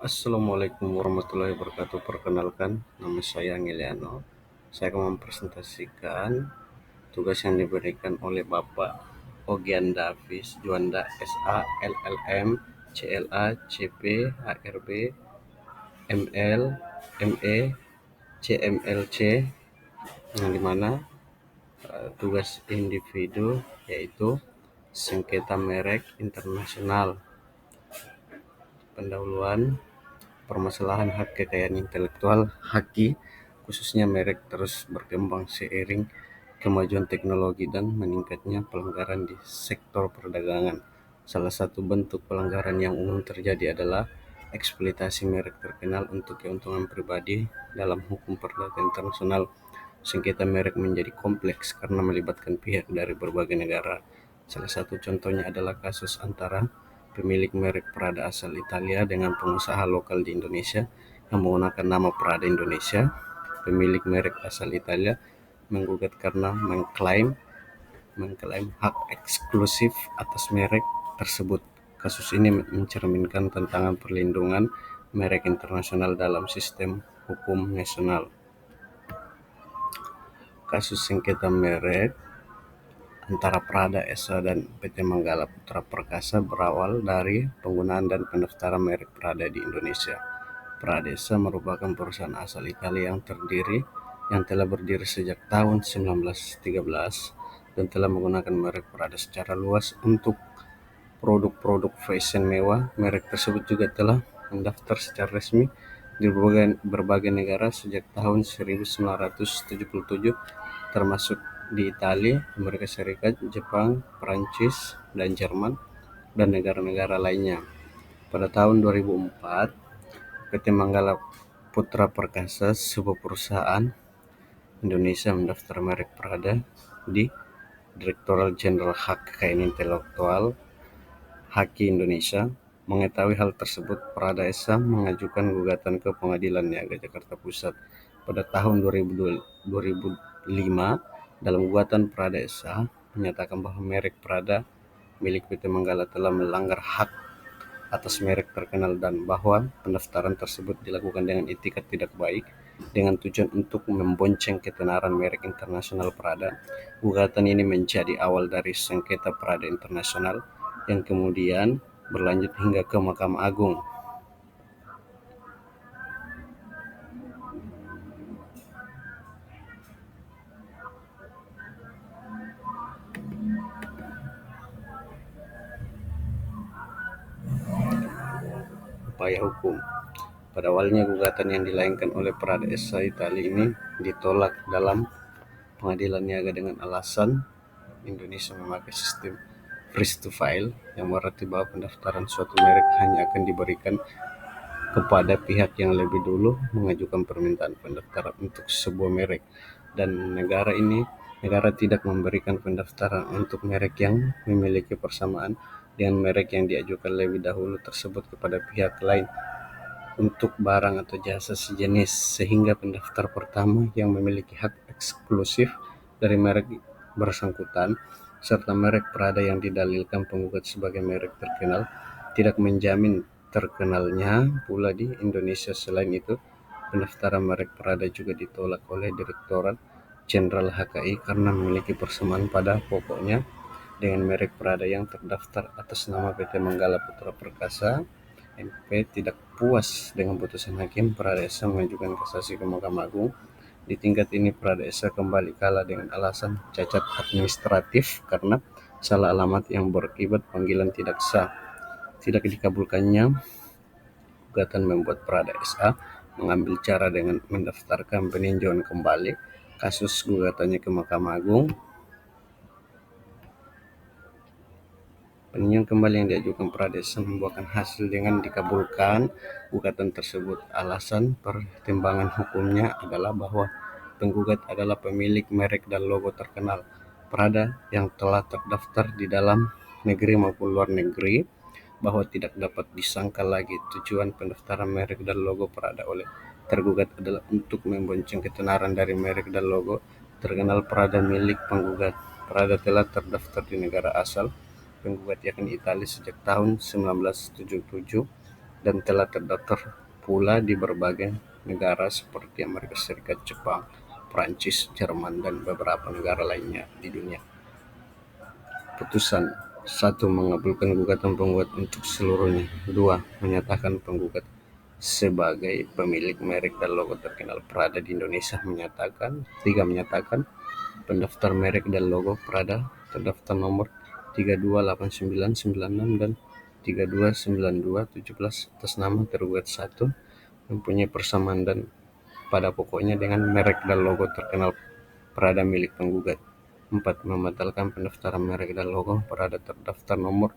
Assalamualaikum warahmatullahi wabarakatuh. Perkenalkan, nama saya Ngeliano. Saya akan mempresentasikan tugas yang diberikan oleh Bapak Ogian Davis Juanda SA LLM CLA CP HRB ML ME CMLC, yang dimana tugas individu yaitu sengketa merek internasional, pendahuluan, permasalahan hak kekayaan intelektual (HAKI), khususnya merek terus berkembang seiring kemajuan teknologi dan meningkatnya pelanggaran di sektor perdagangan. Salah satu bentuk pelanggaran yang umum terjadi adalah eksploitasi merek terkenal untuk keuntungan pribadi. Dalam hukum perdata internasional, sengketa merek menjadi kompleks karena melibatkan pihak dari berbagai negara. Salah satu contohnya adalah kasus antara pemilik merek Prada asal Italia dengan pengusaha lokal di Indonesia yang menggunakan nama Prada Indonesia. Pemilik merek asal Italia menggugat karena mengklaim hak eksklusif atas merek tersebut. Kasus ini mencerminkan tantangan perlindungan merek internasional dalam sistem hukum nasional. Kasus sengketa merek antara Prada SA dan PT Manggala Putra Perkasa berawal dari penggunaan dan pendaftaran merek Prada di Indonesia. Prada SA merupakan perusahaan asal Italia yang telah berdiri sejak tahun 1913 dan telah menggunakan merek Prada secara luas untuk produk-produk fashion mewah. Merek tersebut juga telah mendaftar secara resmi di berbagai negara sejak tahun 1977, termasuk di Italia, Amerika Serikat, Jepang, Prancis, dan Jerman, dan negara-negara lainnya. Pada tahun 2004, PT Manggala Putra Perkasa, sebuah perusahaan Indonesia, mendaftar merek Prada di Direktorat Jenderal Hak Kekayaan Intelektual (HAKI) Indonesia. Mengetahui hal tersebut, Prada SA mengajukan gugatan ke Pengadilan Niaga Jakarta Pusat pada tahun 2005. Dalam gugatan, Prada SA menyatakan bahwa merek Prada milik PT Manggala telah melanggar hak atas merek terkenal dan bahwa pendaftaran tersebut dilakukan dengan itikat tidak baik dengan tujuan untuk membonceng ketenaran merek internasional Prada. Gugatan ini menjadi awal dari sengketa Prada internasional yang kemudian berlanjut hingga ke Mahkamah Agung. Upaya hukum. Pada awalnya gugatan yang dilayangkan oleh Prada SA Italia ini ditolak dalam Pengadilan Niaga dengan alasan Indonesia memakai sistem freeze to file, yang berarti bahwa pendaftaran suatu merek hanya akan diberikan kepada pihak yang lebih dulu mengajukan permintaan pendaftaran untuk sebuah merek, dan negara tidak memberikan pendaftaran untuk merek yang memiliki persamaan dengan merek yang diajukan lebih dahulu tersebut kepada pihak lain untuk barang atau jasa sejenis, sehingga pendaftar pertama yang memiliki hak eksklusif dari merek bersangkutan serta merek Prada yang didalilkan penggugat sebagai merek terkenal tidak menjamin terkenalnya pula di Indonesia. Selain itu, pendaftaran merek Prada juga ditolak oleh Direktorat Jenderal HKI karena memiliki persamaan pada pokoknya dengan merek Prada yang terdaftar atas nama PT Manggala Putra Perkasa. MP tidak puas dengan putusan hakim, Prada SA mengajukan kasasi ke Mahkamah Agung. Di tingkat ini, Prada SA kembali kalah dengan alasan cacat administratif karena salah alamat yang berakibat panggilan tidak sah. Tidak dikabulkannya gugatan membuat Prada SA mengambil cara dengan mendaftarkan peninjauan kembali kasus gugatannya ke Mahkamah Agung. Peninjauan kembali yang diajukan Prada SA membuahkan hasil dengan dikabulkan gugatan tersebut. Alasan pertimbangan hukumnya adalah bahwa penggugat adalah pemilik merek dan logo terkenal Prada yang telah terdaftar di dalam negeri maupun luar negeri, bahwa tidak dapat disangka lagi tujuan pendaftaran merek dan logo Prada oleh tergugat adalah untuk membonceng ketenaran dari merek dan logo terkenal Prada milik penggugat. Prada telah terdaftar di negara asal penggugat yakni Italia sejak tahun 1977 dan telah terdaftar pula di berbagai negara seperti Amerika Serikat, Jepang, Prancis, Jerman, dan beberapa negara lainnya di dunia. Putusan: 1. Mengabulkan gugatan penggugat untuk seluruhnya. 2. Menyatakan penggugat sebagai pemilik merek dan logo terkenal Prada di Indonesia. 3. Menyatakan pendaftar merek dan logo Prada terdaftar nomor 328996 dan 329217 atas nama tergugat 1 mempunyai persamaan dan pada pokoknya dengan merek dan logo terkenal Prada milik penggugat. 4. Membatalkan pendaftaran merek dan logo Prada terdaftar nomor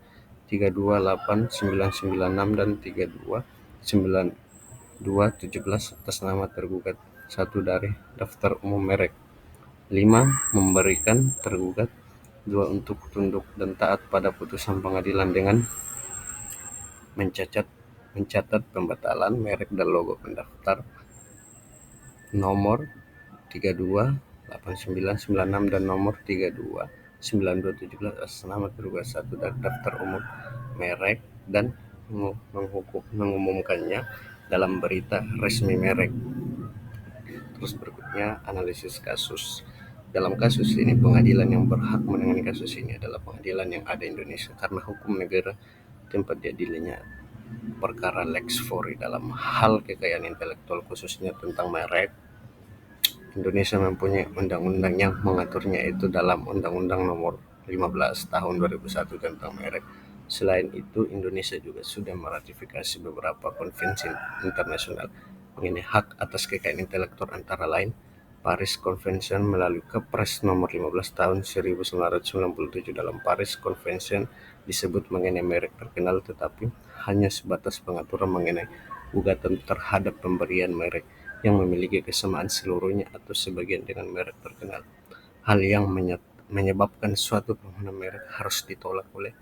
328996 dan 329217 atas nama tergugat 1 dari daftar umum merek. 5. Memberikan tergugat 2 untuk tunduk dan taat pada putusan pengadilan dengan mencatat pembatalan merek dan logo pendaftar nomor 328996 dan nomor 329217 atas nama tergugat 1 dari daftar umum merek dan mengumumkannya dalam berita resmi merek. Terus berikutnya analisis kasus. Dalam kasus ini, pengadilan yang berhak menangani kasus ini adalah pengadilan yang ada di Indonesia karena hukum negara tempat diadilinya perkara Lex Fori dalam hal kekayaan intelektual khususnya tentang merek. Indonesia mempunyai undang-undang yang mengaturnya, itu dalam Undang-Undang Nomor 15 Tahun 2001 tentang merek. Selain itu, Indonesia juga sudah meratifikasi beberapa konvensi internasional mengenai hak atas kekayaan intelektual, antara lain Paris Convention melalui Kepres Nomor 15 Tahun 1997. Dalam Paris Convention disebut mengenai merek terkenal, tetapi hanya sebatas pengaturan mengenai gugatan terhadap pemberian merek yang memiliki kesamaan seluruhnya atau sebagian dengan merek terkenal. Hal yang menyebabkan suatu permohonan merek harus ditolak oleh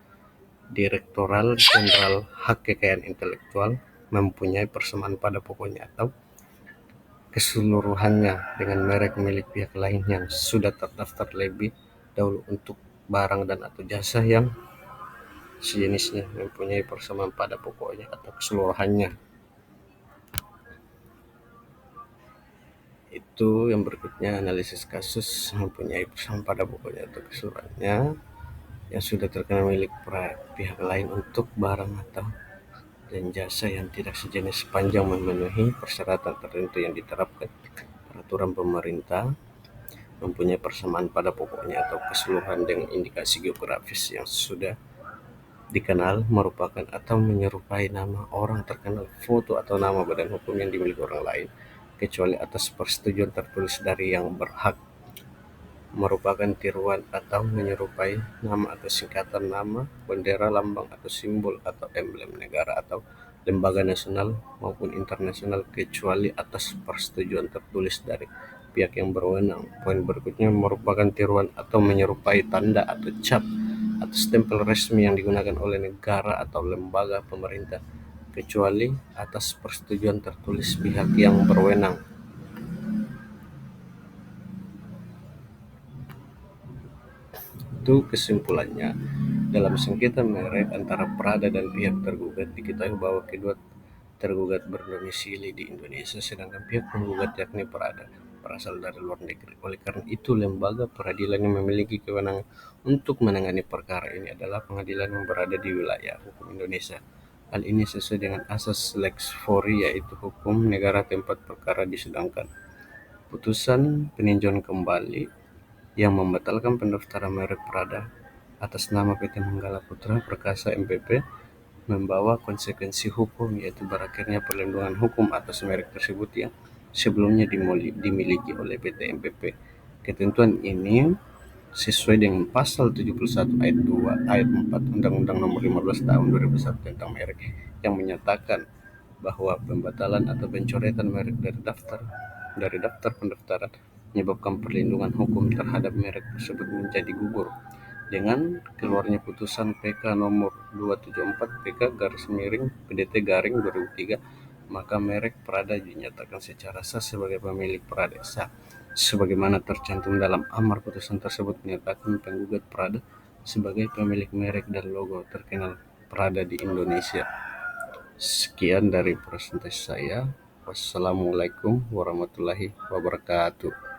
Direktorat Jenderal Hak Kekayaan Intelektual mempunyai persamaan pada pokoknya atau keseluruhannya dengan merek milik pihak lain yang sudah terdaftar lebih dahulu untuk barang dan atau jasa yang sejenisnya mempunyai persamaan pada pokoknya atau keseluruhannya. Itu yang berikutnya analisis kasus mempunyai persamaan pada pokoknya atau keseluruhannya yang sudah terkena milik pihak lain untuk barang atau dan jasa yang tidak sejenis sepanjang memenuhi persyaratan tertentu yang diterapkan peraturan pemerintah, mempunyai persamaan pada pokoknya atau keseluruhan dengan indikasi geografis yang sudah dikenal, merupakan atau menyerupai nama orang terkenal, foto atau nama badan hukum yang dimiliki orang lain, kecuali atas persetujuan tertulis dari yang berhak, merupakan tiruan atau menyerupai nama atau singkatan nama, bendera, lambang atau simbol atau emblem negara atau lembaga nasional maupun internasional, kecuali atas persetujuan tertulis dari pihak yang berwenang. Poin berikutnya merupakan tiruan atau menyerupai tanda atau cap atau stempel resmi yang digunakan oleh negara atau lembaga pemerintah, kecuali atas persetujuan tertulis pihak yang berwenang. Itu kesimpulannya. Dalam sengketa merek antara Prada dan pihak tergugat, diketahui bahwa kedua tergugat berdomisili di Indonesia, sedangkan pihak penggugat yakni Prada berasal dari luar negeri. Oleh karena itu, lembaga peradilan yang memiliki kewenangan untuk menangani perkara ini adalah pengadilan yang berada di wilayah hukum Indonesia. Hal ini sesuai dengan asas Lex Fori, yaitu hukum negara tempat perkara disidangkan. Putusan peninjauan kembali yang membatalkan pendaftaran merek Prada atas nama PT Manggala Putra Perkasa MPP membawa konsekuensi hukum, yaitu berakhirnya perlindungan hukum atas merek tersebut yang sebelumnya dimiliki oleh PT MPP. Ketentuan ini sesuai dengan pasal 71 ayat 2 ayat 4 Undang-Undang Nomor 15 Tahun 2001 tentang merek, yang menyatakan bahwa pembatalan atau pencoretan merek dari daftar pendaftaran menyebabkan perlindungan hukum terhadap merek tersebut menjadi gugur. Dengan keluarnya putusan PK nomor 274 PK/PDT 2003, maka merek Prada dinyatakan secara sah sebagai pemilik Prada sah. Sebagaimana tercantum dalam amar putusan tersebut menyatakan penggugat Prada sebagai pemilik merek dan logo terkenal Prada di Indonesia. Sekian dari presentasi saya. Wassalamualaikum warahmatullahi wabarakatuh.